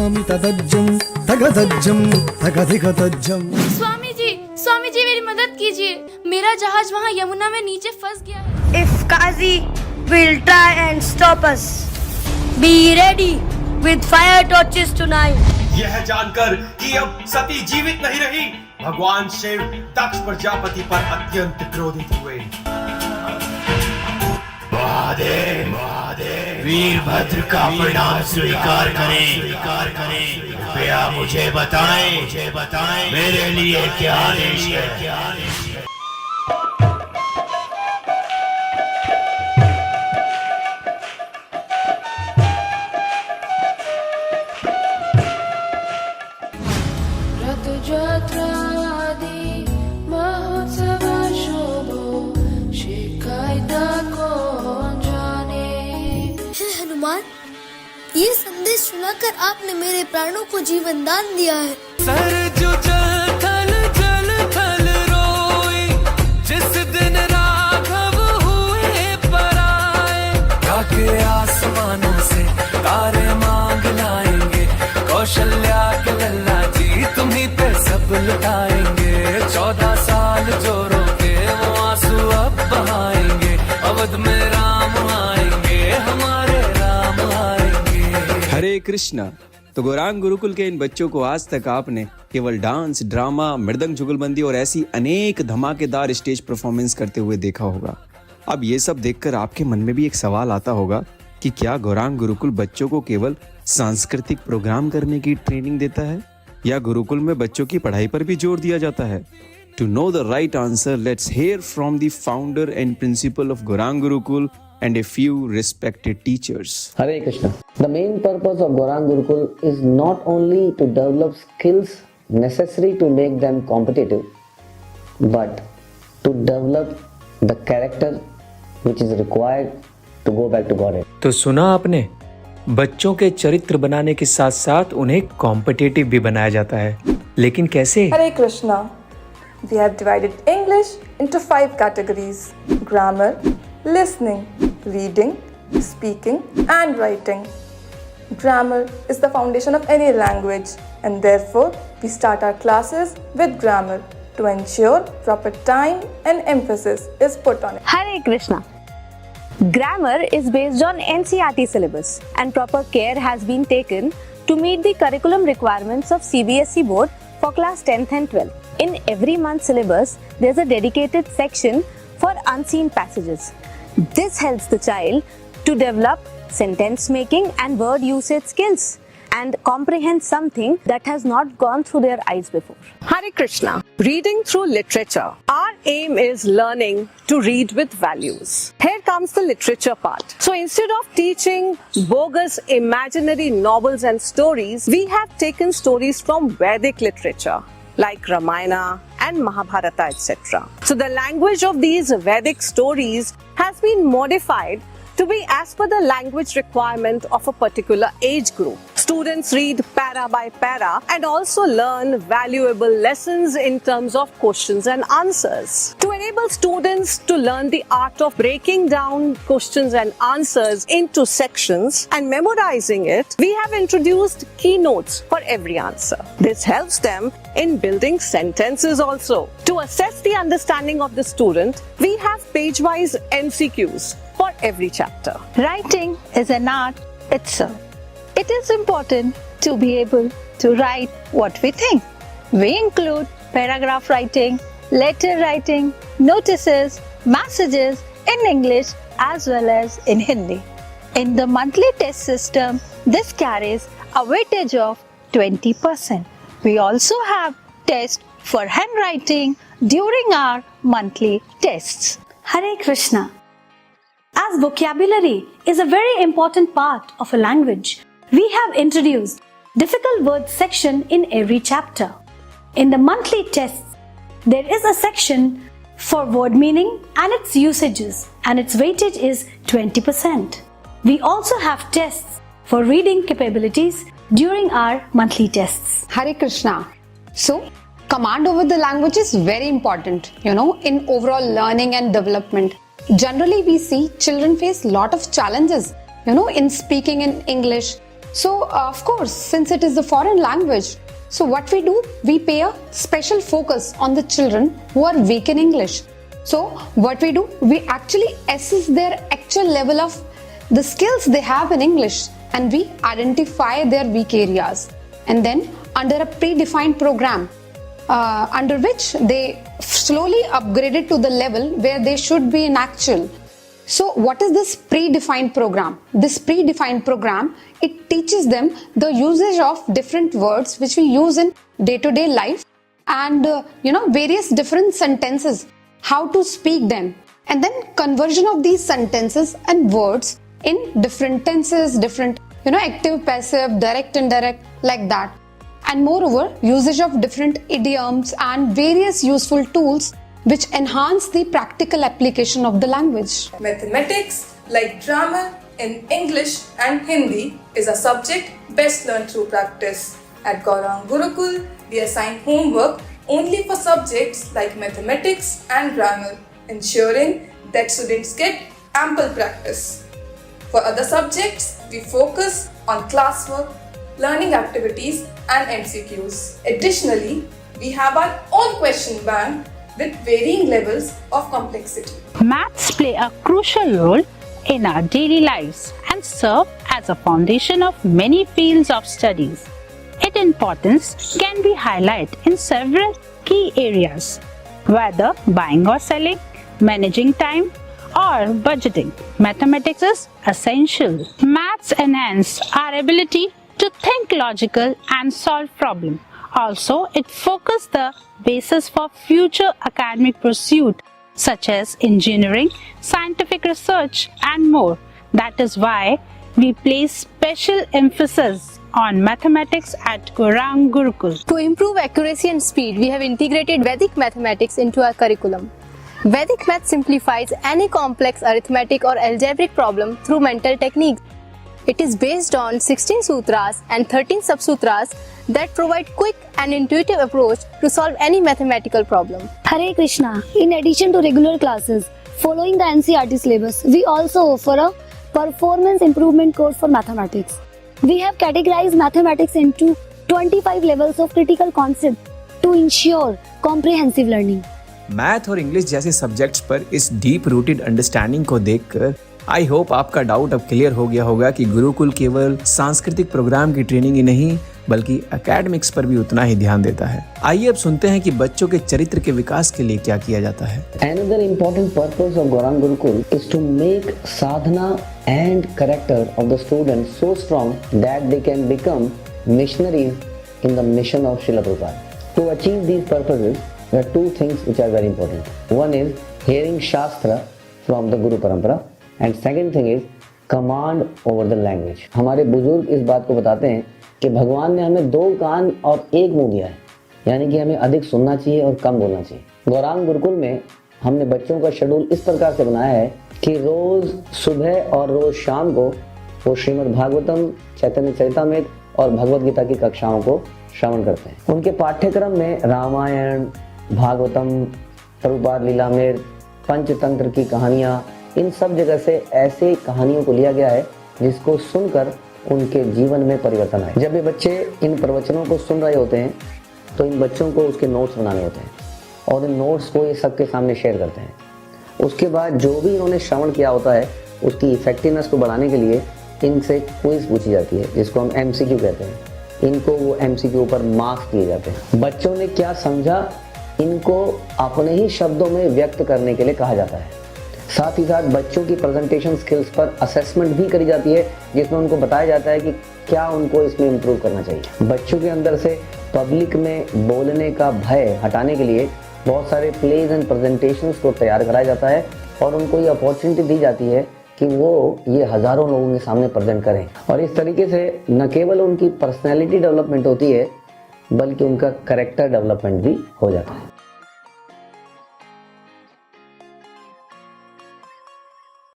नमामि तदज्जं तगदज्जं तगधिगतज्जं। स्वामी जी मेरी मदद कीजिए, मेरा जहाज वहाँ यमुना में नीचे फंस गया है। If Kazi will try and stop us, be ready with fire torches tonight. यह जानकर कि अब सती जीवित नहीं रही, भगवान शिव दक्ष प्रजापति पर अत्यंत क्रोधित हुए। महादेव वीरभद्र का परिणाम स्वीकार करें। कृपया मुझे बताएं मेरे लिए क्या आदेश है। हनुमान, ये संदेश सुनाकर आपने मेरे प्राणों को जीवन दान दिया है। थल रोई, जिस दिन राघव हुए पराए, आके आसमानों से तारे मांग लाएंगे, कौशल्या के लल्ला जी तुम्हीं पे सब लुटाएंगे। 14 साल जो रोके वो आंसू अब बहाएंगे, अवध में राम आएंगे, हमारे राम आएंगे। हरे कृष्णा। तो गौरांग गुरुकुल के इन बच्चों को आज तक आपने केवल डांस, ड्रामा, मृदंग, जुगलबंदी और ऐसी अनेक धमाकेदार स्टेज परफॉर्मेंस करते हुए देखा होगा। अब ये सब देखकर आपके मन में भी एक सवाल आता होगा कि क्या गौरांग गुरुकुल बच्चों को केवल सांस्कृतिक प्रोग्राम करने की ट्रेनिंग देता है या गुरुकुल में बच्चों की पढ़ाई पर भी जोर दिया जाता है? To know the right answer, let's hear from the founder and principal of Gaurang Gurukul and a few respected teachers. Hare Krishna. The main purpose of Gaurang Gurukul is not only to develop skills necessary to make them competitive, but to develop the character which is required to go back to Godhead. तो सुना आपने, बच्चों के चरित्र बनाने के साथ साथ उन्हें कॉम्पिटिटिव भी बनाया जाता है, लेकिन कैसे? हरे Krishna. We have divided English into 5 categories: grammar, listening, reading, speaking, and writing. Grammar is the foundation of any language, and therefore we start our classes with grammar to ensure proper time and emphasis is put on it. Hare Krishna. Grammar is based on NCERT syllabus, and proper care has been taken to meet the curriculum requirements of CBSE board for class 10th and 12th. In every month's syllabus, there's a dedicated section for unseen passages. This helps the child to develop sentence making and word usage skills and comprehend something that has not gone through their eyes before. Hare Krishna. Reading through literature. Our aim is learning to read with values. Here comes the literature part. So instead of teaching bogus imaginary novels and stories, we have taken stories from Vedic literature like Ramayana and Mahabharata, etc. So the language of these Vedic stories has been modified to be as per the language requirement of a particular age group. Students read para by para and also learn valuable lessons in terms of questions and answers. To enable students to learn the art of breaking down questions and answers into sections and memorizing it, we have introduced keynotes for every answer. This helps them in building sentences also. To assess the understanding of the student, we have page-wise MCQs for every chapter. Writing is an art itself. It is important to be able to write what we think. We include paragraph writing, letter writing, notices, messages in English as well as in Hindi. In the monthly test system, this carries a weightage of 20%. We also have tests for handwriting during our monthly tests. Hare Krishna. As vocabulary is a very important part of a language, we have introduced difficult words section in every chapter. In the monthly tests, there is a section for word meaning and its usages, and its weightage is 20%. We also have tests for reading capabilities during our monthly tests. Hare Krishna. So, command over the language is very important, in overall learning and development. Generally, we see children face lot of challenges, in speaking in English, So, of course, since it is a foreign language, so what we do, we pay a special focus on the children who are weak in English. So, what we do, we actually assess their actual level of the skills they have in English, and we identify their weak areas. And then, under a predefined program, under which they slowly upgraded to the level where they should be in actual. So what is this predefined program? This predefined program, it teaches them the usage of different words which we use in day-to-day life, and various different sentences, how to speak them, and then conversion of these sentences and words in different tenses, different active, passive, direct, indirect, like that. And moreover, usage of different idioms and various useful tools which enhance the practical application of the language. Mathematics, like grammar in English and Hindi, is a subject best learned through practice. At Gaurang Gurukul, we assign homework only for subjects like mathematics and grammar, ensuring that students get ample practice. For other subjects, we focus on classwork, learning activities and MCQs. Additionally, we have our own question bank with varying levels of complexity. Maths play a crucial role in our daily lives and serve as a foundation of many fields of studies. Its importance can be highlighted in several key areas, whether buying or selling, managing time, or budgeting. Mathematics is essential. Maths enhance our ability to think logical and solve problems. Also, it focuses the basis for future academic pursuit such as engineering, scientific research, and more. That is why we place special emphasis on mathematics at Gaurang Gurukul. To improve accuracy and speed, we have integrated Vedic mathematics into our curriculum. Vedic math simplifies any complex arithmetic or algebraic problem through mental techniques. It is based on 16 sutras and 13 subsutras that provide quick and intuitive approach to solve any mathematical problem. Hare Krishna. In addition to regular classes, following the NCERT syllabus, we also offer a performance improvement course for mathematics. We have categorized mathematics into 25 levels of critical concept to ensure comprehensive learning. Math और English जैसे subjects पर इस deep rooted understanding को देखकर I hope आपका doubt अब clear हो गया होगा कि गुरुकुल केवल सांस्कृतिक प्रोग्राम की ट्रेनिंग ही नहीं बल्कि एकेडमिक्स पर भी उतना ही ध्यान देता है। आइए अब सुनते हैं कि बच्चों के चरित्र के विकास के लिए क्या किया जाता है। Another important purpose of Gaurang Gurukul is to make sadhana and character of the students so strong that they can become missionaries in the mission of Srila Prabhupada. To achieve these purposes, there are two things which are very important. One is hearing Shastra from the Guru Parampara and second thing is command over the language. हमारे बुजुर्ग इस बात को बताते हैं कि भगवान ने हमें 2 कान और 1 मुंह दिया है, यानी कि हमें अधिक सुनना चाहिए और कम बोलना चाहिए। गौरांग गुरुकुल में हमने बच्चों का शेड्यूल इस प्रकार से बनाया है कि रोज सुबह और रोज शाम को वो श्रीमद् भागवतम, चैतन्य चरितामृत और भगवत गीता की कक्षाओं को श्रवण करते हैं। उनके पाठ्यक्रम में रामायण, भागवतम, प्रभुपाद लीलामृत, पंचतंत्र की कहानियां, इन सब जगह से ऐसे कहानियों को लिया गया है जिसको सुनकर उनके जीवन में परिवर्तन आए। जब ये बच्चे इन प्रवचनों को सुन रहे होते हैं तो इन बच्चों को उसके नोट्स बनाने होते हैं और इन नोट्स को ये सबके सामने शेयर करते हैं। उसके बाद जो भी इन्होंने श्रवण किया होता है उसकी इफेक्टिवनेस को बढ़ाने के लिए इनसे क्विज पूछी जाती है जिसको हम MCQ कहते हैं। इनको वो MCQ पर मार्क्स दिए जाते हैं। बच्चों ने क्या समझा इनको अपने ही शब्दों में व्यक्त करने के लिए कहा जाता है। साथ ही साथ बच्चों की प्रेजेंटेशन स्किल्स पर असेसमेंट भी करी जाती है जिसमें उनको बताया जाता है कि क्या उनको इसमें इम्प्रूव करना चाहिए। बच्चों के अंदर से पब्लिक में बोलने का भय हटाने के लिए बहुत सारे प्लेज एंड प्रेजेंटेशंस को तैयार कराया जाता है और उनको ये अपॉर्चुनिटी दी जाती है कि वो ये हजारों लोगों के सामने प्रेजेंट करें। और इस तरीके से न केवल उनकी पर्सनैलिटी डेवलपमेंट होती है बल्कि उनका कैरेक्टर डेवलपमेंट भी हो जाता है।